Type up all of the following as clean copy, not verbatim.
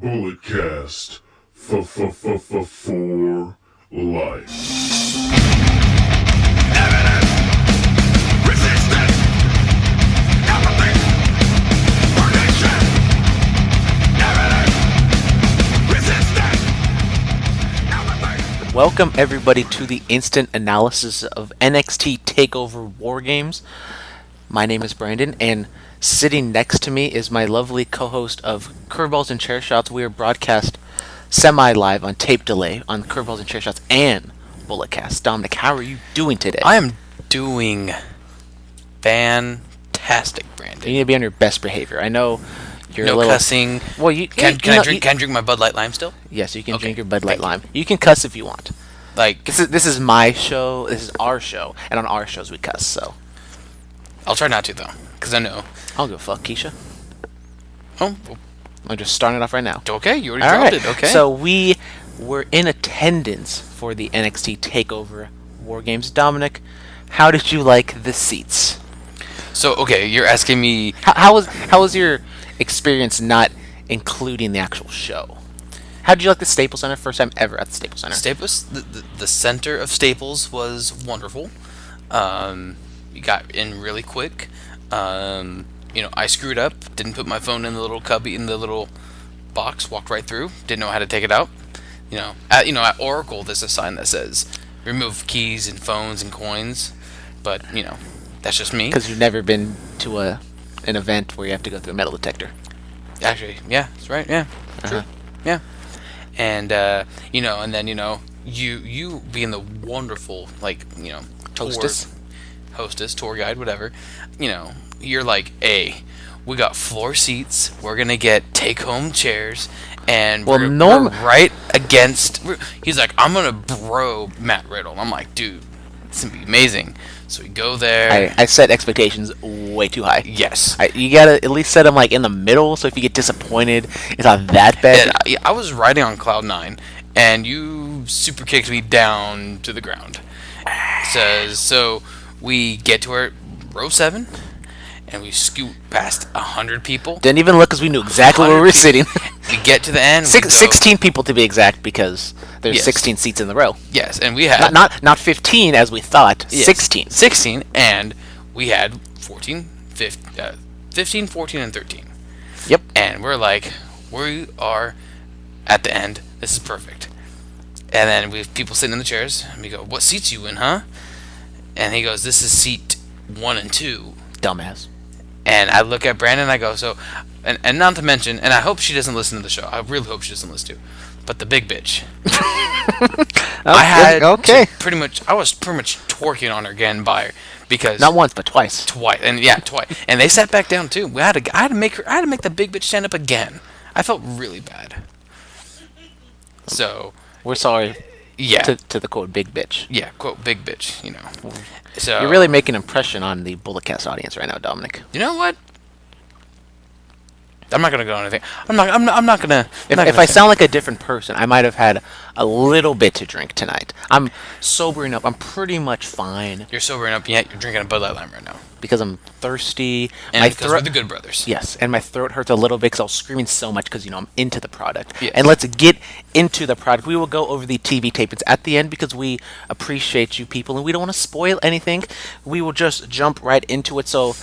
Bulletcast for life. Welcome everybody to the instant analysis of NXT Takeover War Games. My name is Brandon, and sitting next to me is my lovely co-host of Curveballs and Chair Shots. We are broadcast semi-live on tape delay on Curveballs and Chair Shots and Bulletcast. Dominic, how are you doing today? I am doing fantastic, Brandon. You need to be on your best behavior. I know you're no a little cussing. Well, you Can you I know, drink? Can I drink my Bud Light Lime still? Yes, you can Okay, drink your Bud Light thank Lime. You can cuss if you want. Like, This is my show. This is our show, and on our shows we cuss. So I'll try not to though, because I know. I don't give a fuck, Keisha. Oh, well, I'm just starting it off right now. okay. You already All dropped right. it. Okay. So we were in attendance for the NXT Takeover War Games. Dominic, how did you like the seats? Okay, you're asking me. How was your experience not including the actual show? How did you like the Staples Center? First time ever at the Staples Center. Staples, the center of Staples was wonderful. You got in really quick. I screwed up. Didn't put my phone in the little cubby in the little box. Walked right through. Didn't know how to take it out. At Oracle, there's a sign that says remove keys and phones and coins. But that's just me. Because you've never been to an event where you have to go through a metal detector. Actually, yeah, that's right. Yeah, true. Uh-huh. Yeah, and and then you being the wonderful hostess, tour guide, whatever. You're like, hey, we got floor seats. We're gonna get take-home chairs, and we're right against. He's like, I'm gonna bro Matt Riddle. I'm like, dude, it's gonna be amazing. So we go there. I set expectations way too high. Yes. You gotta at least set them like in the middle, so if you get disappointed, it's not that bad. And I was riding on cloud 9, and you super kicked me down to the ground. So we get to our row 7, and we scoot past 100 people. Didn't even look because we knew exactly where we were sitting. We get to the end. 16 people to be exact, because there's Yes. 16 seats in the row. Yes, and we had Not 15 as we thought. yes, 16. 16, and we had 15, 14, and 13. Yep. And we're like, we are at the end. This is perfect. And then we have people sitting in the chairs. And we go, what seats you in, huh? And he goes, this is seat 1 and 2. Dumbass. And I look at Brandon and I go, and not to mention, and I hope she doesn't listen to the show. I really hope she doesn't listen to. But the big bitch. I was pretty much twerking on her getting by her because Not once, but twice. twice. And they sat back down too. I had to make the big bitch stand up again. I felt really bad. So We're sorry yeah, to the quote big bitch. yeah, quote big bitch. So You're really making an impression on the Bulletcast audience right now, Dominic. You know what? I'm not gonna go on anything. I'm not gonna. If I sound like a different person, I might have had a little bit to drink tonight. I'm sobering up. I'm pretty much fine You're sobering up, yet you're drinking a Bud Light Lime right now, because I'm thirsty. and because we're the Good Brothers. Yes, and my throat hurts a little bit because I was screaming so much because, I'm into the product. Yes. And let's get into the product. We will go over the TV tapings at the end because we appreciate you people and we don't want to spoil anything. We will just jump right into it. So,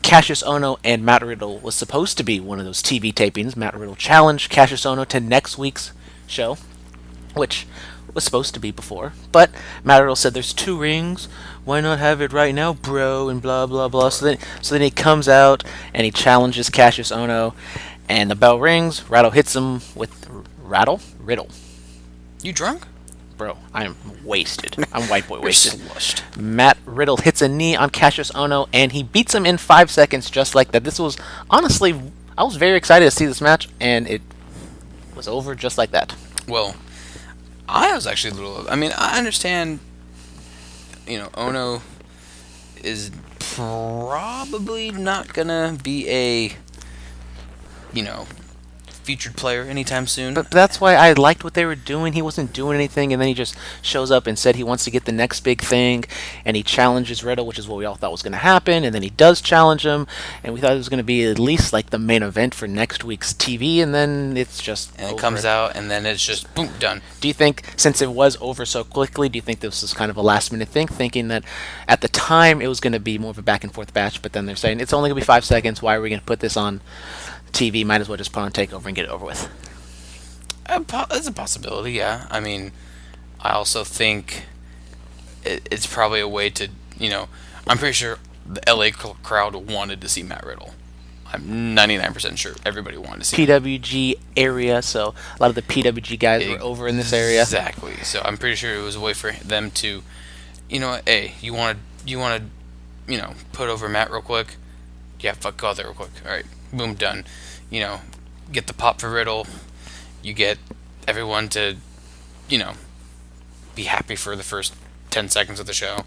Cassius Ohno and Matt Riddle was supposed to be one of those TV tapings. Matt Riddle challenged Cassius Ohno to next week's show, which was supposed to be before. But Matt Riddle said, there's 2 rings. Why not have it right now, bro? And blah, blah, blah. So then he comes out and he challenges Cassius Ohno. And the bell rings. Riddle hits him with... Riddle. You drunk? Bro, I am wasted. I'm white boy wasted. Slushed. Matt Riddle hits a knee on Cassius Ohno, and he beats him in 5 seconds just like that. This was, honestly, I was very excited to see this match, and it was over just like that. Well, I was actually a little. I mean, I understand. Ohno is probably not gonna be a featured player anytime soon. But that's why I liked what they were doing. He wasn't doing anything, and then he just shows up and said he wants to get the next big thing, and he challenges Riddle, which is what we all thought was going to happen, and then he does challenge him, and we thought it was going to be at least like the main event for next week's TV, and then it's just and it over. comes out, and then it's just boom, done. Do you think, since it was over so quickly, do you think this was kind of a last minute thing, thinking that at the time it was going to be more of a back and forth match, but then they're saying it's only going to be 5 seconds, why are we going to put this on TV? Might as well just put on TakeOver and get it over with. It's a possibility, yeah. I mean, I also think it's probably a way to, I'm pretty sure the LA crowd wanted to see Matt Riddle. I'm 99% sure everybody wanted to see PWG area, so a lot of the PWG guys were over in this area. Exactly. So I'm pretty sure it was a way for them to, hey, you want to, put over Matt real quick? Yeah, go out there real quick. All right, boom, done. Get the pop for Riddle. You get everyone to, be happy for the first 10 seconds of the show.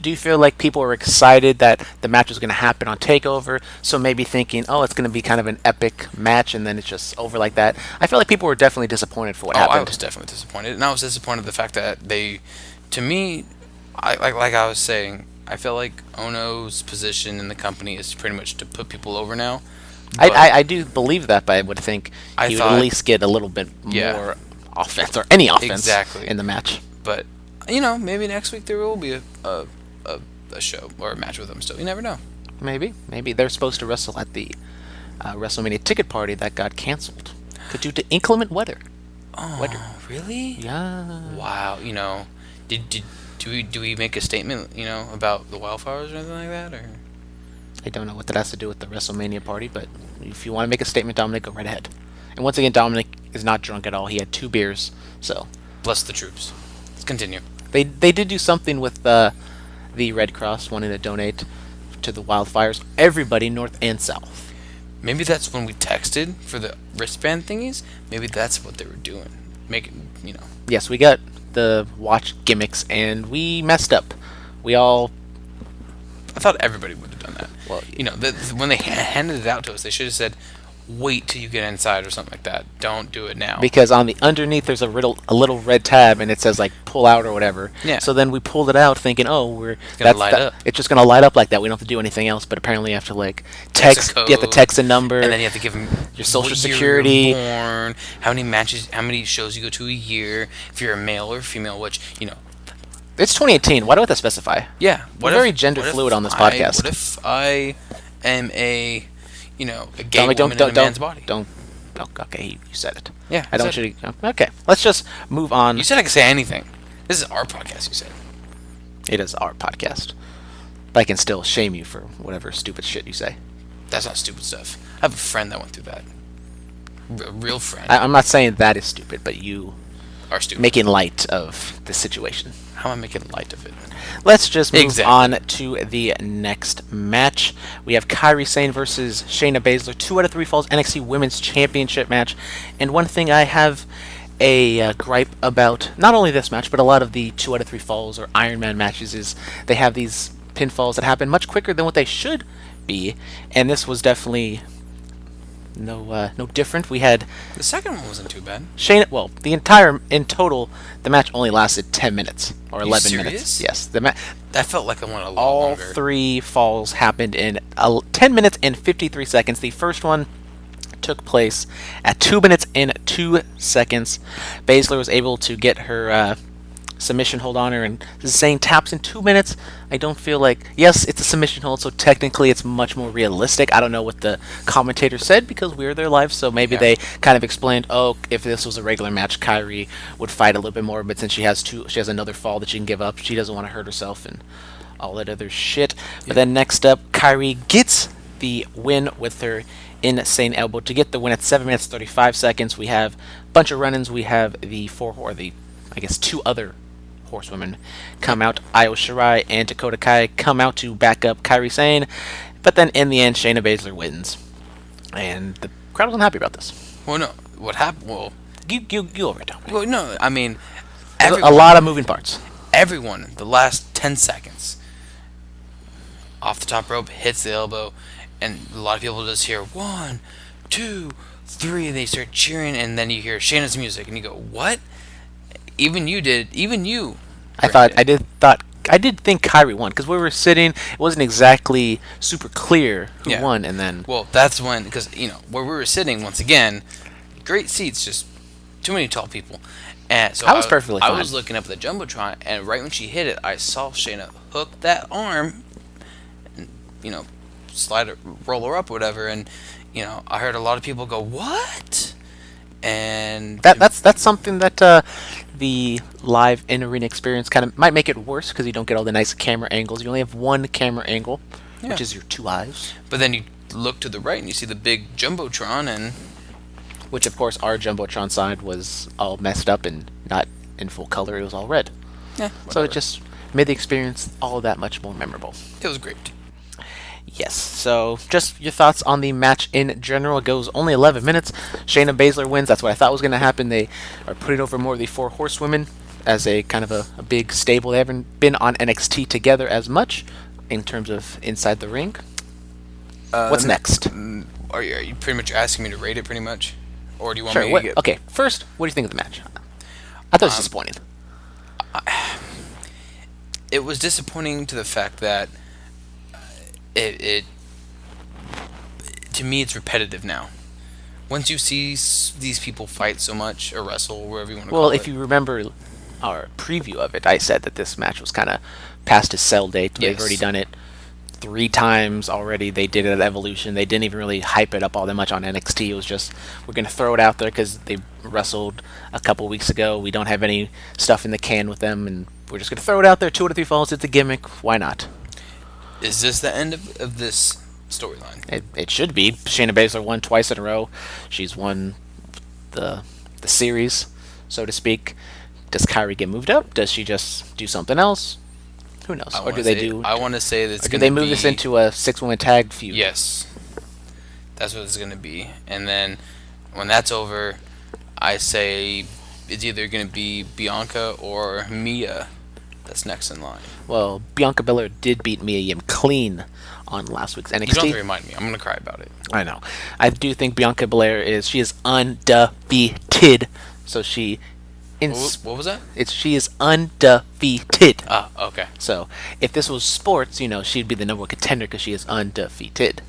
Do you feel like people were excited that the match was going to happen on TakeOver, so maybe thinking, oh, it's going to be kind of an epic match, and then it's just over like that? I feel like people were definitely disappointed for what happened. I was definitely disappointed, and I was disappointed the fact that to me, like I was saying, I feel like Ono's position in the company is pretty much to put people over now. I do believe that, but I would think he would at least get a little bit more offense, or any offense in the match. But, maybe next week there will be a show or a match with him still. You never know. Maybe they're supposed to wrestle at the WrestleMania ticket party that got canceled due to inclement weather. Oh, really? Yeah. Wow. Do we make a statement, about the wildfires or anything like that, or? I don't know what that has to do with the WrestleMania party, but if you want to make a statement, Dominic, go right ahead. And once again, Dominic is not drunk at all. He had 2 beers, so. Bless the troops. Let's continue. They did do something with the Red Cross wanting to donate to the wildfires. Everybody, north and south. Maybe that's when we texted for the wristband thingies. Maybe that's what they were doing. Yes, we got the watch gimmicks, and we messed up. I thought everybody would have done that. Well, when they handed it out to us, they should have said, wait till you get inside or something like that. Don't do it now. Because on the underneath there's a little red tab, and it says like pull out or whatever. Yeah. So then we pulled it out thinking, it's gonna light up. It's just gonna light up like that. We don't have to do anything else. But apparently you have to like text. You have to text a number, and then you have to give them your social security, born, how many shows you go to a year, if you're a male or female, which It's 2018. Why do we have to specify? Yeah. We're very gender fluid on this podcast. What if I am a gay woman in a man's body? Okay, you said it. Yeah. I don't want you to. Okay, let's just move on. You said I could say anything. This is our podcast, you said. It is our podcast. But I can still shame you for whatever stupid shit you say. That's not stupid stuff. I have a friend that went through that. A real friend. I'm not saying that is stupid, but you are stupid. Making light of the situation. How am I making light of it? Let's just move on to the next match. We have Kairi Sane versus Shayna Baszler, 2 out of 3 falls NXT Women's Championship match. And one thing I have a gripe about, not only this match, but a lot of the 2 out of 3 falls or Iron Man matches, is they have these pinfalls that happen much quicker than what they should be. And this was definitely no different. We had the second one wasn't too bad. In total, the match only lasted 10 minutes or 11 minutes. Yes, that felt like it went a lot longer. All 3 falls happened in 10 minutes and 53 seconds. The first one took place at 2 minutes and 2 seconds. Baszler was able to get her submission hold on her, and Zane taps in 2 minutes. I don't feel like, yes, it's a submission hold, so technically it's much more realistic. I don't know what the commentator said because we were there live, so maybe they kind of explained, if this was a regular match, Kairi would fight a little bit more, but since she has another fall that she can give up, she doesn't want to hurt herself and all that other shit. But then next up, Kairi gets the win with her insane elbow to get the win at 7 minutes 35 seconds. We have a bunch of run-ins. We have the 2 other horsewomen come out. Io Shirai and Dakota Kai come out to back up Kairi Sane, but then in the end, Shayna Baszler wins, and the crowd wasn't happy about this. Well, no, what happened? Well, you over it, Dominic. Well, no, I mean, a lot of moving parts. Everyone, the last 10 seconds, off the top rope, hits the elbow, and a lot of people just hear 1, 2, 3, and they start cheering, and then you hear Shayna's music, and you go, what? Even you did. Even you. I did think Kyrie won because we were sitting. It wasn't exactly super clear who won, and then Well, that's when, because, where we were sitting, once again, great seats, just too many tall people. And so I was perfectly I fine. was looking up at the Jumbotron, and right when she hit it, I saw Shayna hook that arm, and, slide it, roll her up, or whatever, and, I heard a lot of people go, what? And that's something that the live in arena experience kind of might make it worse because you don't get all the nice camera angles. You only have one camera angle, which is your two eyes. But then you look to the right and you see the big Jumbotron, and which of course our Jumbotron side was all messed up and not in full color. It was all red. Yeah, so it just made the experience all that much more memorable. It was great. Yes, so just your thoughts on the match in general. It goes only 11 minutes. Shayna Baszler wins. That's what I thought was going to happen. They are putting over more of the Four Horsewomen as a kind of a big stable. They haven't been on NXT together as much in terms of inside the ring. What's next? Are you pretty much asking me to rate it pretty much? Or do you want Sure. me to get... Okay, first, what do you think of the match? I thought it was disappointing. It was disappointing to the fact that it to me it's repetitive now. Once you see these people fight so much or wrestle, wherever you want to call it. Well, if you remember our preview of it, I said that this match was kind of past its sell date. They've already done it 3 times already. They did it at Evolution. They didn't even really hype it up all that much on NXT. It was just, we're going to throw it out there because they wrestled a couple weeks ago. We don't have any stuff in the can with them, and we're just going to throw it out there. 2 out of 3 falls. It's a gimmick. Why not? Is this the end of this storyline? It should be. Shayna Baszler won twice in a row. She's won the series, so to speak. Does Kyrie get moved up? Does she just do something else? Who knows? I want to say that it's do they move this into a 6-woman tag feud? Yes. That's what it's going to be. And then when that's over, I say it's either going to be Bianca or Mia that's next in line. Well, Bianca Belair did beat Mia Yim clean on last week's NXT. You don't have to remind me. I'm going to cry about it. I know. I do think Bianca Belair is undefeated. So she... What was that? She is undefeated. Ah, okay. So, if this was sports, she'd be the number 1 contender because she is undefeated.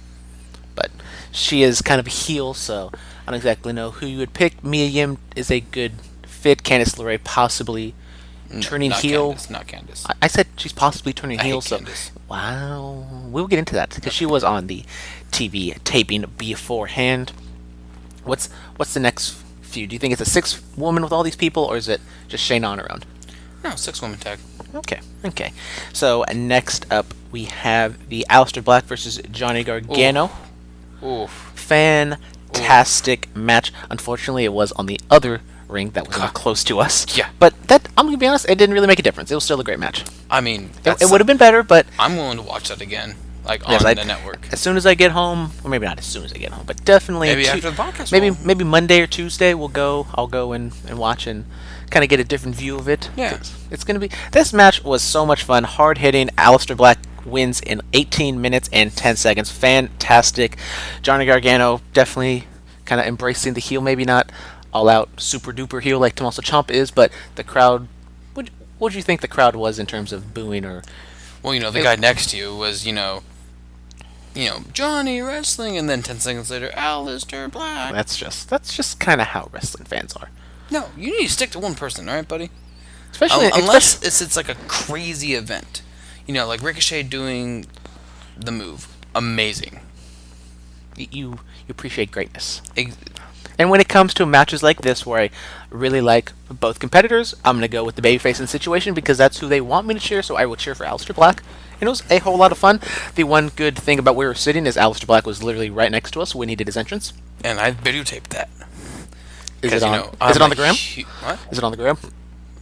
But she is kind of a heel, so I don't exactly know who you would pick. Mia Yim is a good fit. Candice LeRae possibly turning heel. Not Candice. I said she's possibly turning heel. Hate Candice. Wow. We'll get into that because she was on the TV taping beforehand. What's the next feud? Do you think it's a 6-woman with all these people, or is it just Shayna on her own? No, 6-woman tag. Okay. So next up we have the Aleister Black versus Johnny Gargano. Oof. Fantastic match. Unfortunately, it was on the other ring that was not close to us. Yeah. But I'm gonna be honest, it didn't really make a difference. It was still a great match. I mean, it would have been better, but I'm willing to watch that again, on the network. As soon as I get home, or maybe not as soon as I get home, but definitely maybe after the podcast. Maybe Monday or Tuesday I'll go and watch and kind of get a different view of it. Yeah. It's gonna be. This match was so much fun. Hard hitting. Aleister Black wins in 18 minutes and 10 seconds. Fantastic. Johnny Gargano definitely kind of embracing the heel. Maybe not all out super duper heel like Tommaso Ciampa is, but the crowd. What do you think the crowd was in terms of booing or? Well, the guy next to you was, Johnny wrestling, and then 10 seconds later, Aleister Black. That's just kind of how wrestling fans are. No, you need to stick to one person, all right, buddy? Especially unless it's like a crazy event, like Ricochet doing the move, amazing. You appreciate greatness. And when it comes to matches like this, where I really like both competitors, I'm gonna go with the babyface in the situation because that's who they want me to cheer. So I will cheer for Aleister Black. And it was a whole lot of fun. The one good thing about where we were sitting is Aleister Black was literally right next to us when he did his entrance. And I videotaped that. Is it on? Is it on the gram? What? Is it on the gram?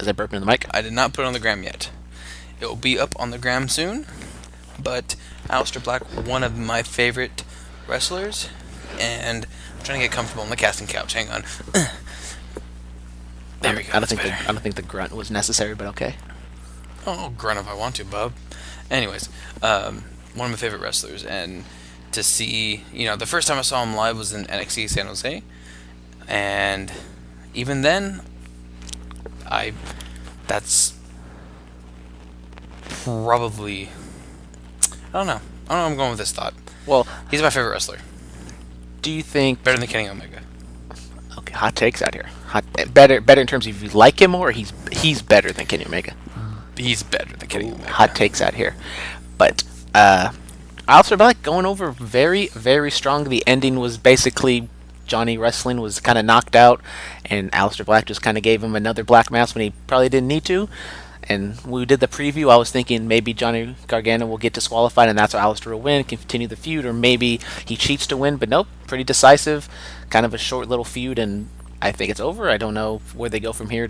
Is I burping in the mic? I did not put it on the gram yet. It will be up on the gram soon. But Aleister Black, one of my favorite wrestlers, and I'm trying to get comfortable on the casting couch. Hang on. There we go. I don't think the grunt was necessary, but okay. Oh, grunt if I want to, bub. Anyways, one of my favorite wrestlers, and to see, the first time I saw him live was in NXT San Jose, and even then, that's probably, I don't know. I'm going with this thought. Well, He's my favorite wrestler. do you think Better than Kenny Omega. okay, hot takes out here. Better in terms of if you like him more, or he's better than Kenny Omega. He's better than Kenny Omega. Hot takes out here. But Aleister Black going over very, very strong. The ending was basically Johnny Wrestling was kind of knocked out, and Aleister Black just kind of gave him another black mass when he probably didn't need to. And when we did the preview, I was thinking maybe Johnny Gargano will get disqualified, and that's how Aleister will win, continue the feud, or maybe he cheats to win. But nope, pretty decisive, kind of a short little feud, and I think it's over. I don't know where they go from here.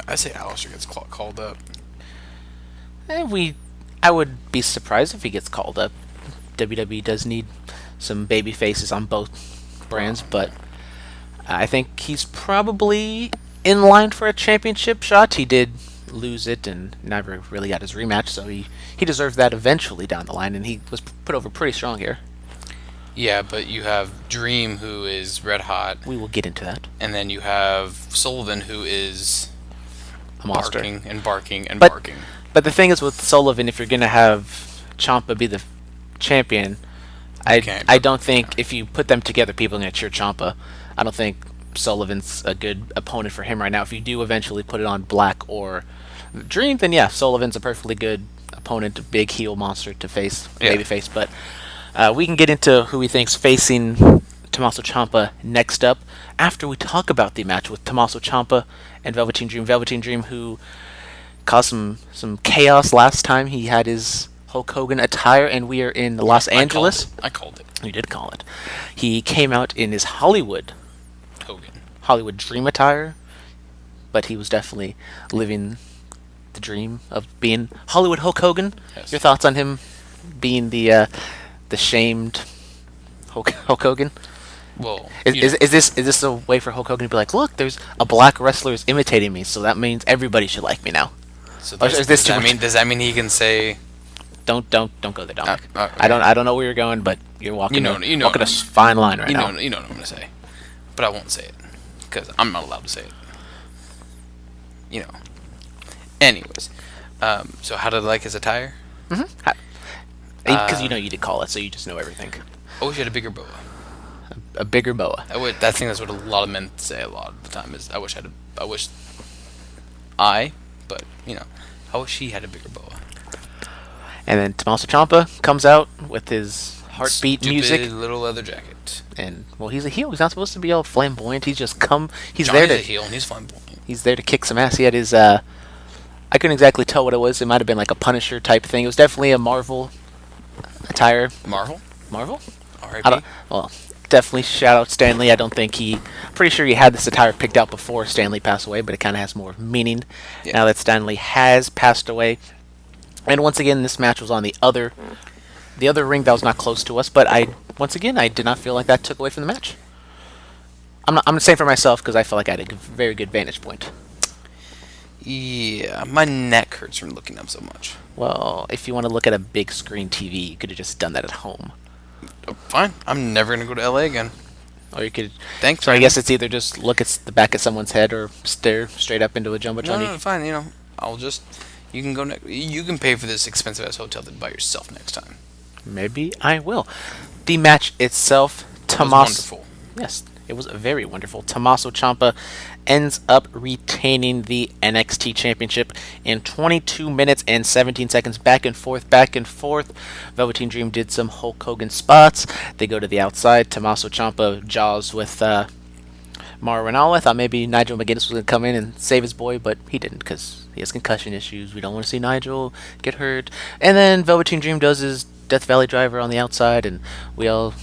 I say Aleister gets called up. I would be surprised if he gets called up. WWE does need some baby faces on both brands, but I think he's probably in line for a championship shot. He did lose it and never really got his rematch, so he deserves that eventually down the line, and he was put over pretty strong here. Yeah, but you have Dream, who is red hot, We will get into that. and then you have Sullivan, who is A monster. barking and barking and But- barking. But the thing is with Sullivan, if you're going to have Ciampa be the champion, can't. I don't think if you put them together, people are going to cheer Ciampa. I don't think Sullivan's a good opponent for him right now. If you do eventually put it on Black or Dream, then yeah, Sullivan's a perfectly good opponent, a big heel monster to face, Yeah. baby face. But we can get into who we think's facing Tommaso Ciampa next up after we talk about the match with Tommaso Ciampa and Velveteen Dream. Velveteen Dream, who caused some chaos last time he had his Hulk Hogan attire, and we are in Los Angeles. I called it. You did call it. He came out in his Hollywood Dream attire, but he was definitely living the dream of being Hollywood Hulk Hogan. Yes. Your thoughts on him being the shamed Hulk Hogan? Well, Is this a way for Hulk Hogan to be like, look, there's a black wrestler is imitating me, so that means everybody should like me now? so or is this does too that much? mean he can say? Don't go there, Dominic. Okay. I don't know where you're going, but you're walking You know walking a what fine line right now. You know what I'm gonna say, but I won't say it because I'm not allowed to say it. Anyways, so how did I like his attire? Because you did call it, so you just know everything. I wish he had a bigger boa. A bigger boa. I think that's what a lot of men say a lot of the time is I wish he had a bigger boa. And then Tommaso Ciampa comes out with his heartbeat Stupid music, little leather jacket. and well, he's a heel. He's not supposed to be all flamboyant. He's just He's Johnny's there a to heel and he's flamboyant. He's there to kick some ass. He had his I couldn't exactly tell what it was. It might have been like a Punisher type thing. It was definitely a Marvel attire. Marvel, Marvel? R.I.P. Well, definitely shout out Stanley. I don't think pretty sure he had this attire picked out before Stanley passed away, but it kind of has more meaning Yeah. now that Stanley has passed away. And once again, this match was on the other ring that was not close to us, but I did not feel like that took away from the match. I'm saying for myself because I felt like I had a very good vantage point. Yeah, my neck hurts from looking up so much. Well, if you want to look at a big screen TV, you could have just done that at home. Oh, fine, I'm never gonna go to LA again. Or you could. Thanks. So I man. guess it's either just look at the back of someone's head or stare straight up into a jumbotron. No, fine. I'll just. You can go. You can pay for this expensive ass hotel by yourself next time. Maybe I will. The match itself, It was wonderful. Yes, it was very wonderful. Tommaso Ciampa ends up retaining the NXT Championship in 22 minutes and 17 seconds. Back and forth, back and forth. Velveteen Dream did some Hulk Hogan spots. They go to the outside. Tommaso Ciampa jaws with Mauro Ranallo. I thought maybe Nigel McGuinness was going to come in and save his boy, but he didn't because he has concussion issues. We don't want to see Nigel get hurt. And then Velveteen Dream does his Death Valley Driver on the outside, and we all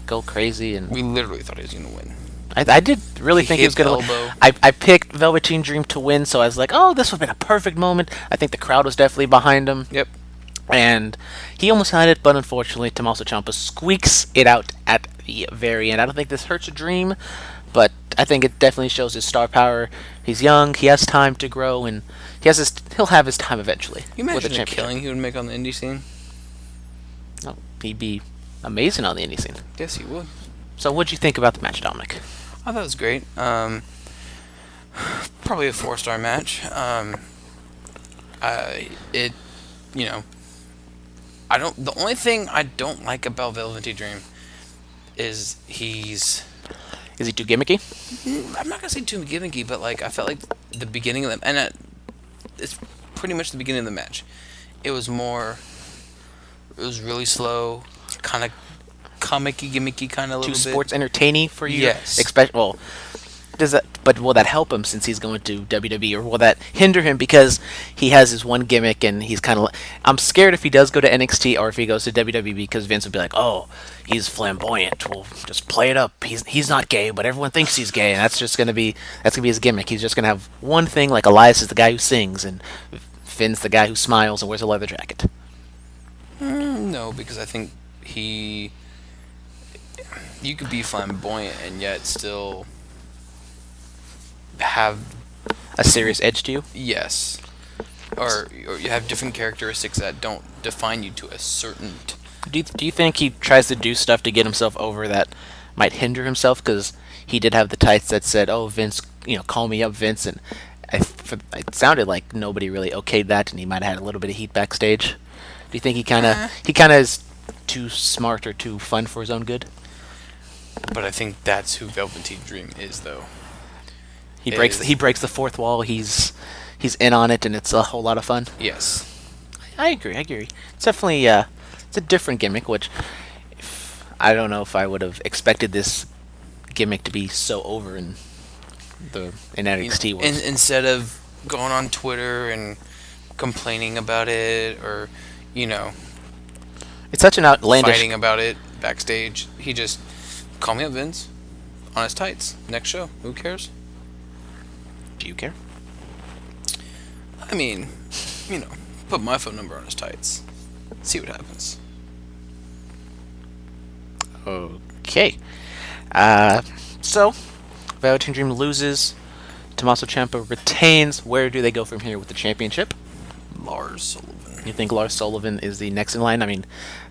go crazy. And We literally thought he was gonna win. I did really He think he was hit going to elbow. I picked Velveteen Dream to win, so I was like, oh, this would have been a perfect moment. I think the crowd was definitely behind him. Yep. And he almost had it, but unfortunately, Tommaso Ciampa squeaks it out at the very end. I don't think this hurts a Dream, but I think it definitely shows his star power. He's young, he has time to grow, and he'll have his time eventually. You with imagine the championship. killing he would make on the indie scene? No, he'd be amazing on the indie scene. Yes, he would. So what'd you think about the match, Dominic? I thought it was great. Probably a 4-star match. It, you know, I don't. The only thing I don't like about Velveteen Dream is he's. Is he too gimmicky? I'm not gonna say too gimmicky, but like I felt like the beginning of the it's pretty much the beginning of the match. It was more. It was really slow, kind of comic-y, gimmicky, kind of a little Too bit. sports entertaining for you? Yes. Well, but will that help him since he's going to WWE, or will that hinder him because he has his one gimmick and he's kind of? I'm scared if he does go to NXT or if he goes to WWE because Vince would be like, "Oh, he's flamboyant. Well, just play it up. He's not gay, but everyone thinks he's gay, and that's gonna be his gimmick. He's just gonna have one thing, like Elias is the guy who sings and Finn's the guy who smiles and wears a leather jacket." No, because I think you could be flamboyant and yet still have A serious edge to you. yes, or you have different characteristics that don't define you to a certain. Do you think he tries to do stuff to get himself over that might hinder himself? Because he did have the tights that said, "Oh, Vince, call me up, Vince," and it sounded like nobody really okayed that, and he might have had a little bit of heat backstage. Do you think he kind of is too smart or too fun for his own good? But I think that's who Velveteen Dream is, though. He breaks the fourth wall. He's in on it, and it's a whole lot of fun. Yes. I agree. It's definitely it's a different gimmick, which I don't know if I would have expected this gimmick to be so over in NXT world. Instead of going on Twitter and complaining about it, or It's such an outlandish. fighting about it backstage, he just call me up, Vince, on his tights. Next show. Who cares? Do you care? I mean, put my phone number on his tights. See what happens. Okay. So, Velveteen Dream loses. Tommaso Ciampa retains. Where do they go from here with the championship? Lars Sullivan. You think Lars Sullivan is the next in line? I mean,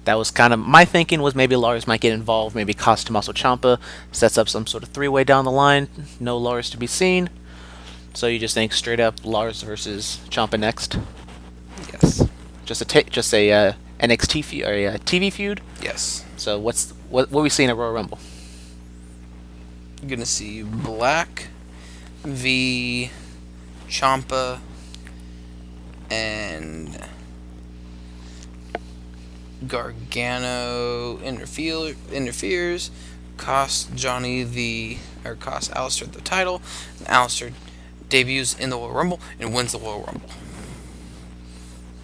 that was kind of my thinking, was maybe Lars might get involved, maybe cost Tommaso Ciampa, sets up some sort of three-way down the line. No Lars to be seen. So you just think straight up Lars versus Ciampa next? Yes. Just a NXT feud or a TV feud? Yes. So what we see in a Royal Rumble? You're gonna see Black v Ciampa and Gargano interferes, costs Aleister the title, and Aleister debuts in the Royal Rumble and wins the Royal Rumble.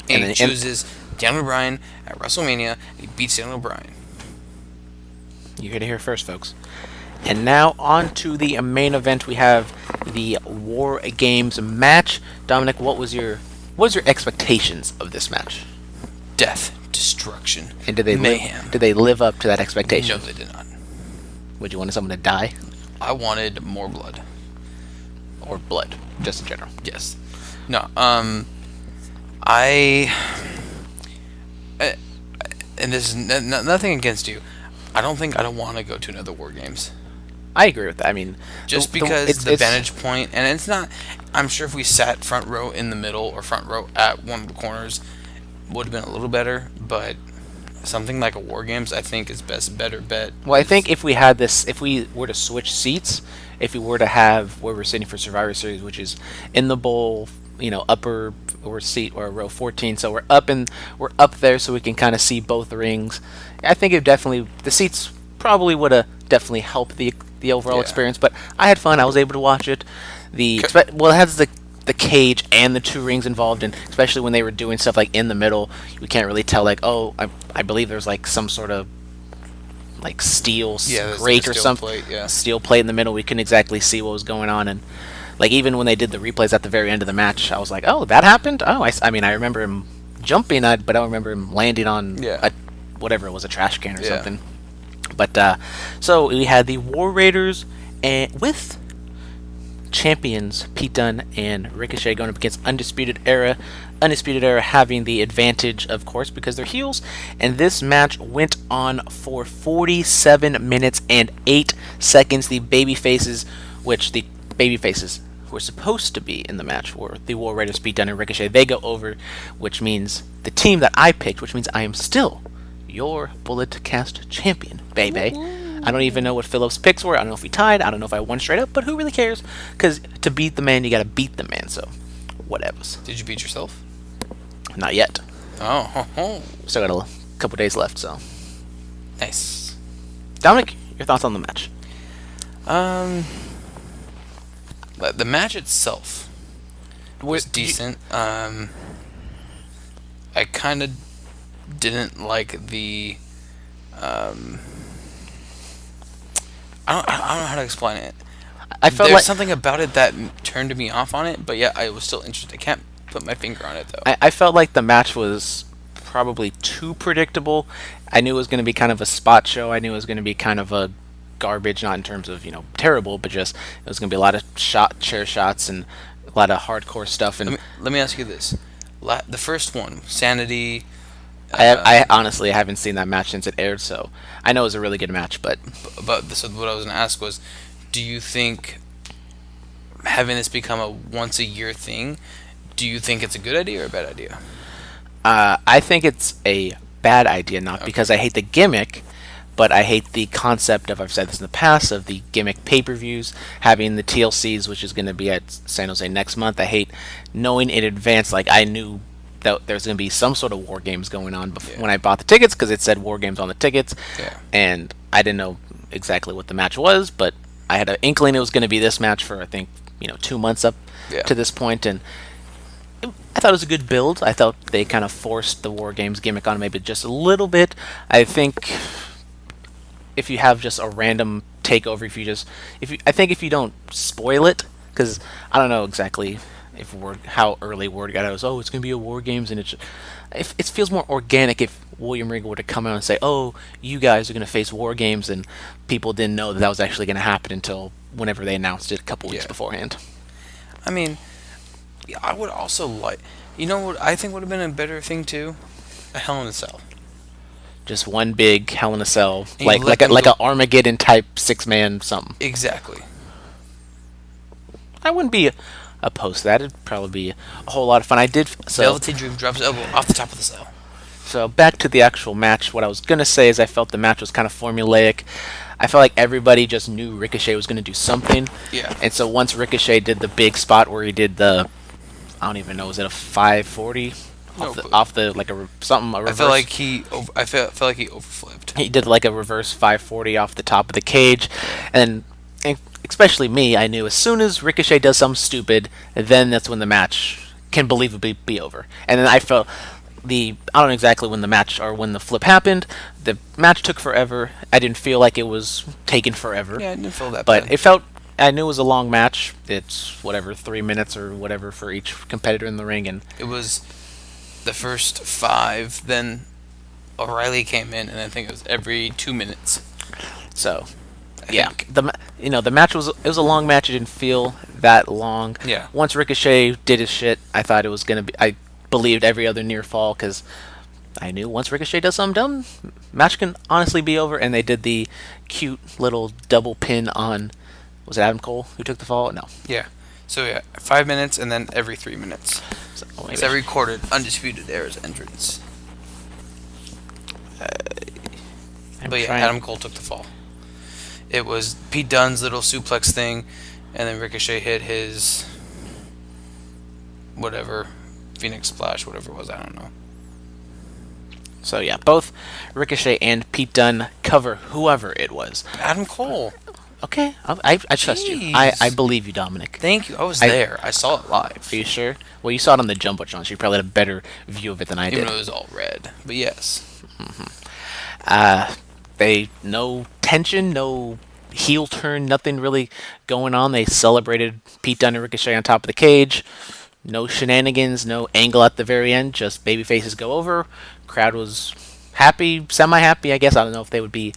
And he chooses Daniel Bryan at WrestleMania, and he beats Daniel Bryan. You heard it here first, folks. And now on to the main event. We have the War Games match. Dominic, what was your expectations of this match? Death, destruction, And did they mayhem. did they live up to that expectation? No, they did not. Would you want someone to die I wanted more blood. or blood, just in general? Yes. No. I and this is nothing against you. I don't want to go to another War Games. I agree with that. I mean, Just because the vantage point, and it's not. I'm sure if we sat front row in the middle or front row at one of the corners, would have been a little better. But something like a War Games, I think, is better bet. Well, I think if we were to switch seats, if we were to have where we're sitting for Survivor Series, which is in the bowl, upper or seat or row 14, so we're up there, so we can kind of see both rings. I think the seats probably would have definitely helped the overall experience. But I had fun. I was able to watch it. It has the cage and the two rings involved, and especially when they were doing stuff like in the middle, we can't really tell. Like, I believe there's like some sort of like steel grate or something, steel plate in the middle. We couldn't exactly see what was going on, and like even when they did the replays at the very end of the match, I was like, oh, that happened. Oh, I mean, I remember him jumping, but I don't remember him landing on whatever it was, a trash can or something. But so we had the War Raiders and with champions Pete Dunne and Ricochet going up against Undisputed Era. Undisputed Era having the advantage, of course, because they're heels. And this match went on for 47 minutes and 8 seconds. The babyfaces, which the babyfaces who are supposed to be in the match were the War Raiders, Pete Dunne and Ricochet. They go over, which means the team that I picked, which means I am still your Bullet Cast champion, baby. I don't even know what Philip's picks were. I don't know if we tied. I don't know if I won straight up, but who really cares? Because to beat the man, you got to beat the man, so whatevers. Did you beat yourself? Not yet. Oh. Still got a couple days left, so. Nice. Dominic, your thoughts on the match? The match itself was decent. I kind of didn't like the. I don't know how to explain it. I felt There's like something about it that turned me off on it, but yeah, I was still interested. I can't put my finger on it though. I felt like the match was probably too predictable. I knew it was going to be kind of a spot show. I knew it was going to be kind of a garbage, not in terms of terrible, but just it was going to be a lot of chair shots and a lot of hardcore stuff. And let me ask you this: the first one, Sanity. I honestly haven't seen that match since it aired, so I know it was a really good match. But so what I was going to ask was, do you think having this become a once a year thing? Do you think it's a good idea or a bad idea? I think it's a bad idea, not because I hate the gimmick, but I hate the concept of, I've said this in the past, of the gimmick pay-per-views, having the TLCs, which is going to be at San Jose next month. I hate knowing in advance, like I knew that there's going to be some sort of War Games going on when I bought the tickets, because it said War Games on the tickets, and I didn't know exactly what the match was, but I had an inkling it was going to be this match for, I think, 2 months up to this point, and I thought it was a good build. I thought they kind of forced the War Games gimmick on maybe just a little bit. I think if you have just a random takeover, if you don't spoil it, because I don't know exactly how early word got out. It's going to be a War Games, and it feels more organic if William Regal were to come out and say, oh, you guys are going to face War Games, and people didn't know that was actually going to happen until whenever they announced it a couple weeks beforehand. I mean, I would also like, what I think would have been a better thing too? A Hell in a Cell. Just one big Hell in a Cell, like a Armageddon type 6-man something. Exactly. I wouldn't be opposed to that. It'd probably be a whole lot of fun. Velveteen Dream drops his elbow off the top of the cell. So back to the actual match. What I was gonna say is I felt the match was kind of formulaic. I felt like everybody just knew Ricochet was gonna do something. Yeah. And so once Ricochet did the big spot where he did the, I don't even know, was it a 540 off the like a reverse? I felt like he overflipped. He did like a reverse 540 off the top of the cage, and especially me, I knew as soon as Ricochet does something stupid, then that's when the match can believably be over. And then I felt I don't know exactly when the match or when the flip happened. The match took forever. I didn't feel like it was taking forever. Yeah, I didn't feel that but bad. I knew it was a long match. It's 3 minutes or whatever for each competitor in the ring, and it was the first 5. Then O'Reilly came in, and I think it was every 2 minutes. So. Yeah, the match was a long match. It didn't feel that long. Yeah. Once Ricochet did his shit, I thought it was gonna be. I believed every other near fall because I knew once Ricochet does something dumb, match can honestly be over. And they did the cute little double pin on. Was it Adam Cole who took the fall? No. Yeah. So 5 minutes and then every 3 minutes. So I recorded Undisputed Era's entrance. Adam Cole took the fall. It was Pete Dunne's little suplex thing, and then Ricochet hit his whatever, Phoenix Splash, whatever it was, I don't know. So yeah, both Ricochet and Pete Dunne cover whoever it was. Adam Cole. Okay, I trust you. I believe you, Dominic. Thank you. I was there. I saw it live. Are you sure? Well, you saw it on the Jumbotron, so you probably had a better view of it than I did. Even though it was all red, but yes. No tension, no heel turn, nothing really going on. They celebrated Pete Dunne and Ricochet on top of the cage. No shenanigans, no angle at the very end, just baby faces go over. Crowd was happy, semi-happy, I guess. I don't know if they would be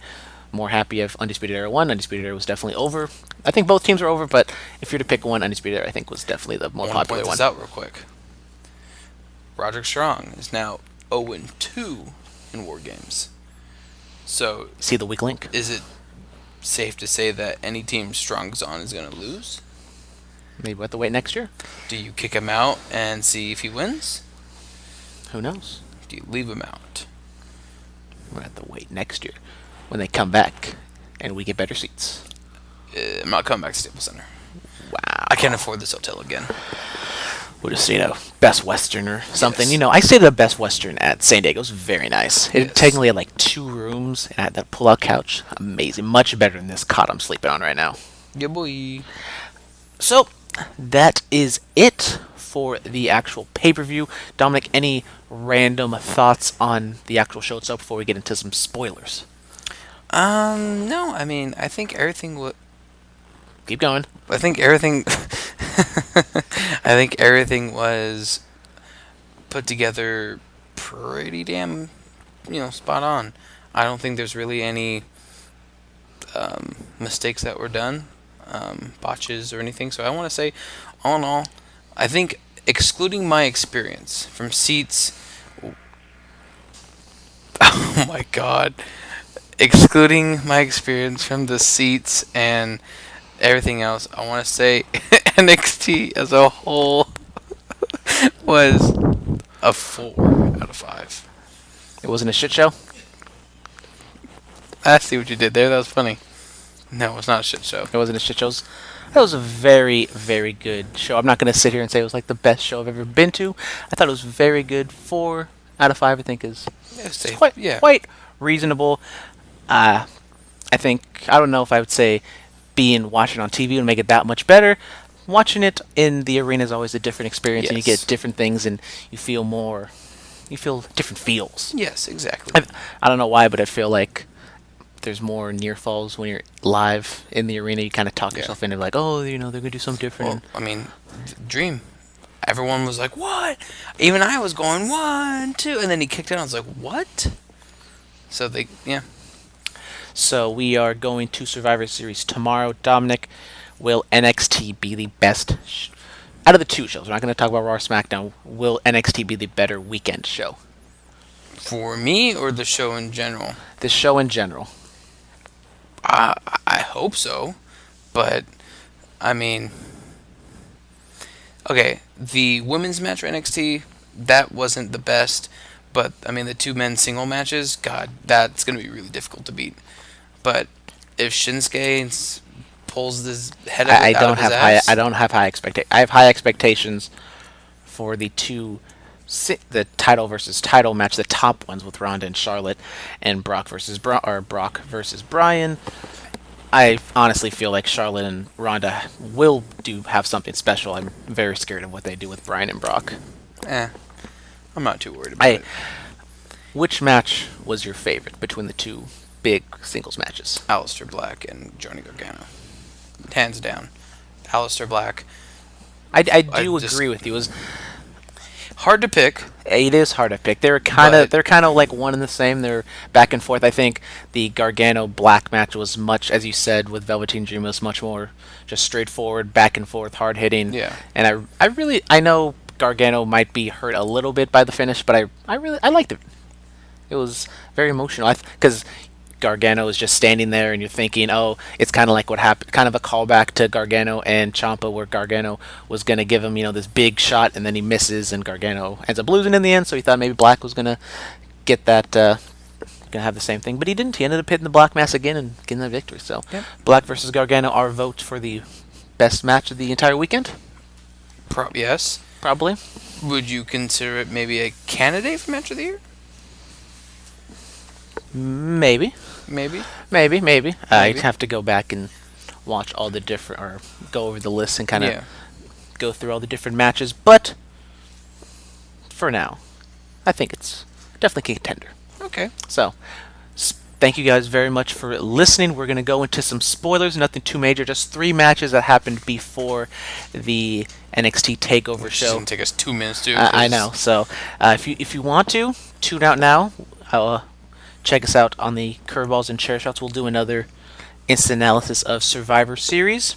more happy if Undisputed Era won. Undisputed Era was definitely over. I think both teams were over, but if you're to pick one, Undisputed Era I think was definitely the more I want to popular point one. this out real quick. Roderick Strong is now 0-2 in War Games. So, See the weak link? is it safe to say that any team Strong's on is going to lose? Maybe we'll have to wait next year. Do you kick him out and see if he wins? Who knows? Do you leave him out? We'll have to wait next year when they come back and we get better seats. I'm not coming back to Staples Center. Wow. I can't afford this hotel again. We'll just, Best Western or something. Yes. I stayed at the Best Western at San Diego. It was very nice. It Yes. technically had like 2 rooms and had that pull-out couch. Amazing. Much better than this cot I'm sleeping on right now. Yeah, boy. So, that is it for the actual pay-per-view. Dominic, any random thoughts on the actual show itself before we get into some spoilers? No, I mean, I think everything Keep going. I think everything I think everything was put together pretty damn, spot on. I don't think there's really any mistakes that were done, botches or anything. So I want to say, all in all, I think excluding my experience from seats, oh my god, excluding my experience from the seats and everything else, I want to say NXT as a whole was a 4 out of 5. It wasn't a shit show? I see what you did there. That was funny. No, it's not a shit show. It wasn't a shit show. That was a very, very good show. I'm not going to sit here and say it was like the best show I've ever been to. I thought it was very good. 4 out of 5, I think, is quite reasonable. I don't know if I would say watching it on TV would make it that much better. Watching it in the arena is always a different experience, and you Yes. get different things, and you feel different feels. Yes, exactly. I don't know why, but I feel like there's more near falls when you're live in the arena. You kind of talk yourself into like, oh, they're gonna do something different. Well, I mean, Dream. Everyone was like, "What?" Even I was going 1, 2, and then he kicked it. I was like, "What?" So So we are going to Survivor Series tomorrow. Dominic, will NXT be the best out of the 2 shows? We're not going to talk about Raw or SmackDown. Will NXT be the better weekend show? For me or the show in general? This show in general. I hope so, but I mean, okay, the women's match for NXT, that wasn't the best, but I mean the 2 men single matches, God, that's gonna be really difficult to beat. But if Shinsuke pulls this head out of his ass, I don't have high expectations. I have high expectations for the title versus title match, the top ones with Ronda and Charlotte, and Brock versus Bryan. I honestly feel like Charlotte and Ronda will have something special. I'm very scared of what they do with Bryan and Brock. I'm not too worried about it. Which match was your favorite between the 2 big singles matches? Aleister Black and Johnny Gargano, hands down. Aleister Black. I do agree with you. Hard to pick. It is hard to pick. They're kind of like one and the same. They're back and forth. I think the Gargano Black match was much, as you said, with Velveteen Dream, was much more just straightforward, back and forth, hard hitting. Yeah. And I know Gargano might be hurt a little bit by the finish, but I liked it. It was very emotional because Gargano is just standing there, and you're thinking, oh, it's kind of like what happened, kind of a callback to Gargano and Ciampa, where Gargano was going to give him, this big shot, and then he misses, and Gargano ends up losing in the end, so he thought maybe Black was going to get that, going to have the same thing, but he didn't. He ended up hitting the Black mass again and getting the victory, so Yep. Black versus Gargano, our vote for the best match of the entire weekend? Yes. Probably. Would you consider it maybe a candidate for match of the year? Maybe. I'd have to go back and watch all the different, or go over the list and kind of go through all the different matches. But for now, I think it's definitely a contender. Okay. So, thank you guys very much for listening. We're going to go into some spoilers, nothing too major, just 3 matches that happened before the NXT Takeover Which show. is gonna take us 2 minutes to. I know. So, if you want to, tune out now. check us out on the Curveballs and Chair Shots. We'll do another instant analysis of Survivor Series.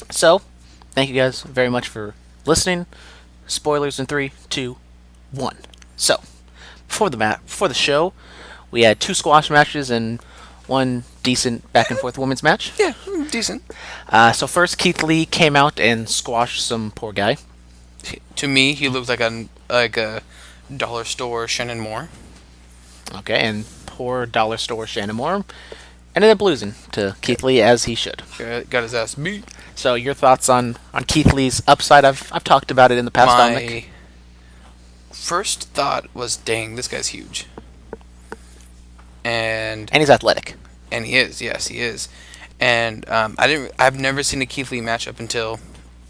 So, thank you guys very much for listening. Spoilers in 3, 2, 1. So, before the show, we had 2 squash matches and 1 decent back and forth women's match. Yeah, decent. So first, Keith Lee came out and squashed some poor guy. To me, he looked like a dollar store Shannon Moore. Okay, and poor dollar store Shannon Moore ended up losing to Keith Lee, as he should. Got his ass beat. So your thoughts on Keith Lee's upside? I've talked about it in the past, My Dominic. first thought was, dang, this guy's huge. And And he's athletic. And he is, yes, he is. And I've never seen a Keith Lee match up until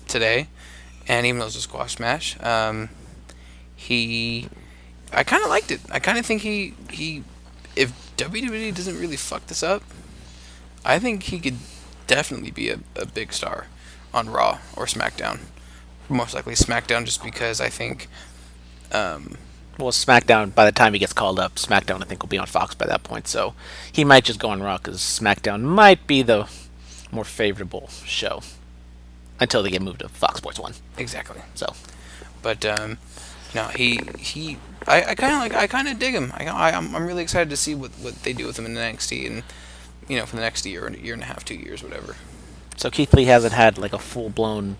today, and even though it was a squash match, I kind of liked it. I kind of think if WWE doesn't really fuck this up, I think he could definitely be a big star on Raw or SmackDown. Most likely SmackDown, just because I think. Well, SmackDown, by the time he gets called up, SmackDown I think will be on Fox by that point, so he might just go on Raw because SmackDown might be the more favorable show until they get moved to Fox Sports 1. Exactly. So, But no, I kind of dig him. I'm really excited to see what they do with him in NXT, and for the next year and a half, 2 years, whatever. so Keith Lee hasn't had like a full-blown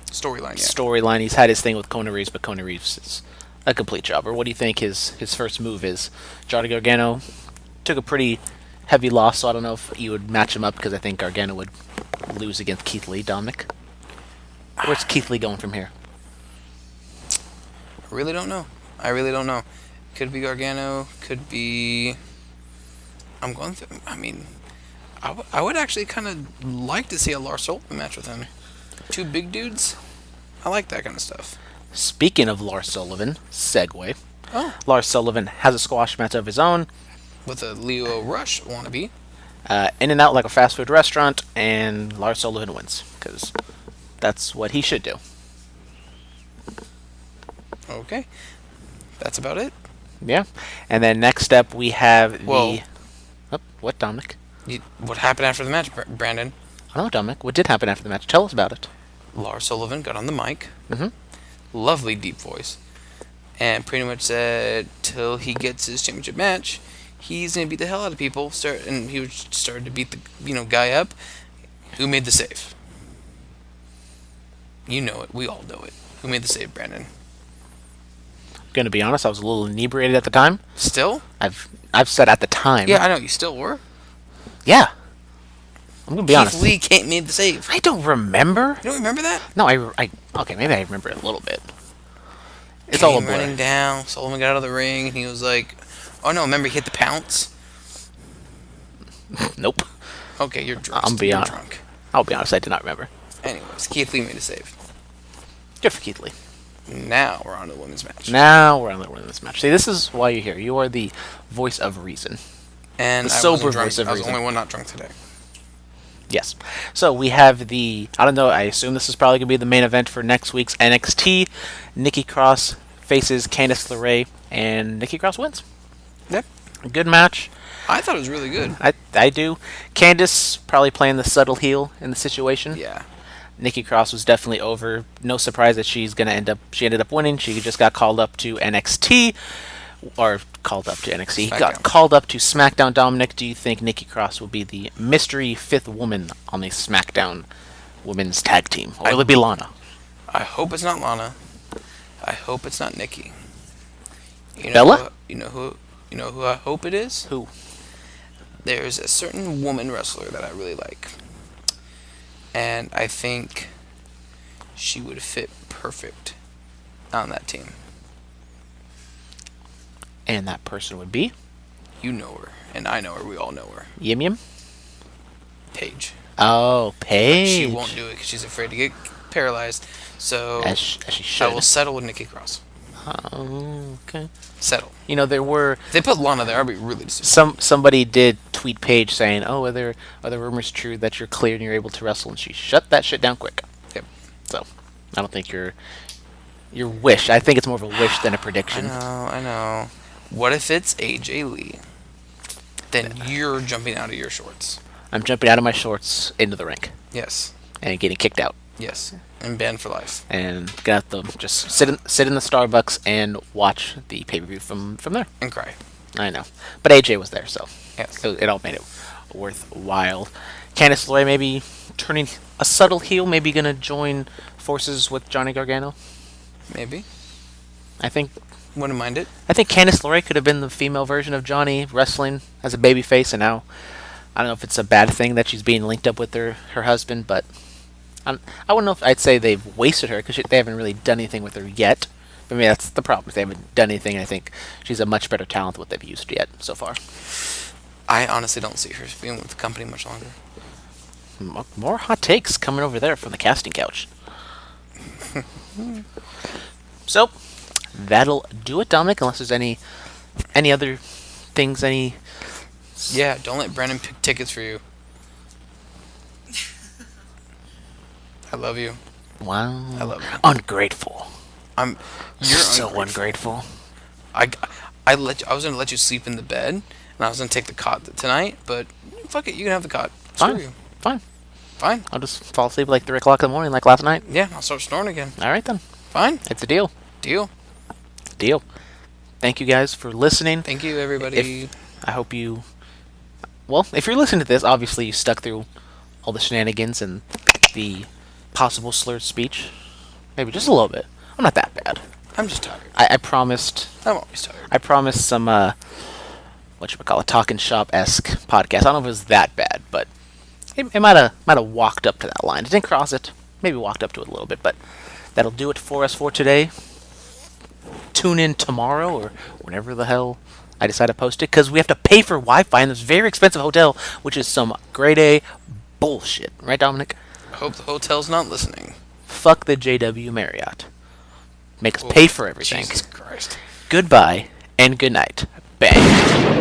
Storyline yet. storyline. He's had his thing with Kona Reeves, but Kona Reeves is a complete jobber. What do you think his first move is? Johnny Gargano took a pretty heavy loss, so I don't know if you would match him up because I think Gargano would lose against Keith Lee. Dominic, where's Keith Lee going from here? I really don't know. Could be Gargano. Could be. I'm going through. I mean, I would actually kind of like to see a Lars Sullivan match with him. 2 big dudes. I like that kind of stuff. Speaking of Lars Sullivan, segue. Oh. Lars Sullivan has a squash match of his own. With a Leo Rush wannabe. In and out like a fast food restaurant, and Lars Sullivan wins because that's what he should do. Okay. That's about it. Yeah. And then next up we have Whoa. the... Oh, what, Dominic? What happened after the match, Brandon? I don't know, Dominic. What did happen after the match? Tell us about it. Lars Sullivan got on the mic. Mm-hmm. Lovely deep voice. And pretty much said, till he gets his championship match, he's going to beat the hell out of people. And he started to beat the guy up. Who made the save? You know it. We all know it. Who made the save, Brandon? Gonna be honest, I was a little inebriated at the time. Still? I've said at the time. Yeah, I know. You still were. Yeah. I'm gonna be honest. Keith Lee made the save. I don't remember. You don't remember that? No, okay, maybe I remember it a little bit. It's Came all a blur. running down. Sullivan got out of the ring, and he was like, "Oh no! Remember he hit the pounce." Nope. Okay, you're drunk. You're drunk. I'll be honest, I did not remember. Anyways, Keith Lee made a save. Good for Keith Lee. Now we're on to the women's match. Now we're on the women's match. See, this is why you're here. You are the voice of reason. And The I sober wasn't drunk. voice of I was the reason. only one not drunk today. Yes. So we have I don't know, I assume this is probably going to be the main event for next week's NXT. Nikki Cross faces Candice LeRae, and Nikki Cross wins. Yep. Good match. I thought it was really good. I do. Candice probably playing the subtle heel in the situation. Yeah. Nikki Cross was definitely over. No surprise that she ended up winning. She just got called up to NXT. Or called up to NXT. SmackDown. Got called up to SmackDown. Dominic, do you think Nikki Cross will be the mystery 5th woman on the SmackDown women's tag team? Or will it be Lana? I hope it's not Lana. I hope it's not Nikki. Bella? You know who I hope it is? Who? There's a certain woman wrestler that I really like. And I think she would fit perfect on that team. And that person would be? You know her, and I know her. We all know her. Yim Yim? Paige. Oh, Paige. She won't do it because she's afraid to get paralyzed. So As she should. I will settle with Nikki Cross. Oh, okay. Settle. There were... If they put Lana there, I'd be really disappointed. Somebody did tweet Paige saying, "Oh, are the rumors true that you're cleared and you're able to wrestle?" And she shut that shit down quick. Yep. So, I don't think your wish. I think it's more of a wish than a prediction. I know. What if it's AJ Lee? then you're jumping out of your shorts. I'm jumping out of my shorts into the rink Yes. and getting kicked out. Yes. And banned for life. And gonna have to just sit in the Starbucks and watch the pay-per-view from there. And cry. I know. But AJ was there, so Yes. it all made it worthwhile. Candice LeRae maybe turning a subtle heel, maybe gonna join forces with Johnny Gargano. Maybe. I think Wouldn't mind it. Candice LeRae could have been the female version of Johnny wrestling as a babyface, and now I don't know if it's a bad thing that she's being linked up with her husband, but I wouldn't know if I'd say they've wasted her because they haven't really done anything with her yet. I mean, that's the problem. They haven't done anything. I think she's a much better talent than what they've used yet so far. I honestly don't see her being with the company much longer. More hot takes coming over there from the casting couch. So, that'll do it, Dominic, unless there's any other things, Yeah, don't let Brandon pick tickets for you. I love you. Wow. I love you. Ungrateful. You're so ungrateful. I was gonna let you sleep in the bed, and I was gonna take the cot tonight, but fuck it, you can have the cot. Screw Fine. you. Fine. Fine. I'll just fall asleep at like 3 o'clock in the morning like last night. Yeah, I'll start snoring again. All right, then. Fine. It's a deal. Deal. Deal. Thank you guys for listening. Thank you, everybody. I hope you... Well, if you're listening to this, obviously you stuck through all the shenanigans and the possible slurred speech. Maybe just a little bit. I'm not that bad. I'm just tired. I promised... I'm always tired. I promised some, talking shop-esque podcast. I don't know if it was that bad, but it might have walked up to that line. It didn't cross it. Maybe walked up to it a little bit, but that'll do it for us for today. Tune in tomorrow or whenever the hell I decide to post it, because we have to pay for Wi-Fi in this very expensive hotel, which is some grade A bullshit. Right, Dominic? I hope the hotel's not listening. Fuck the JW Marriott. Make us pay for everything. Jesus Christ. Goodbye and good night. Bang.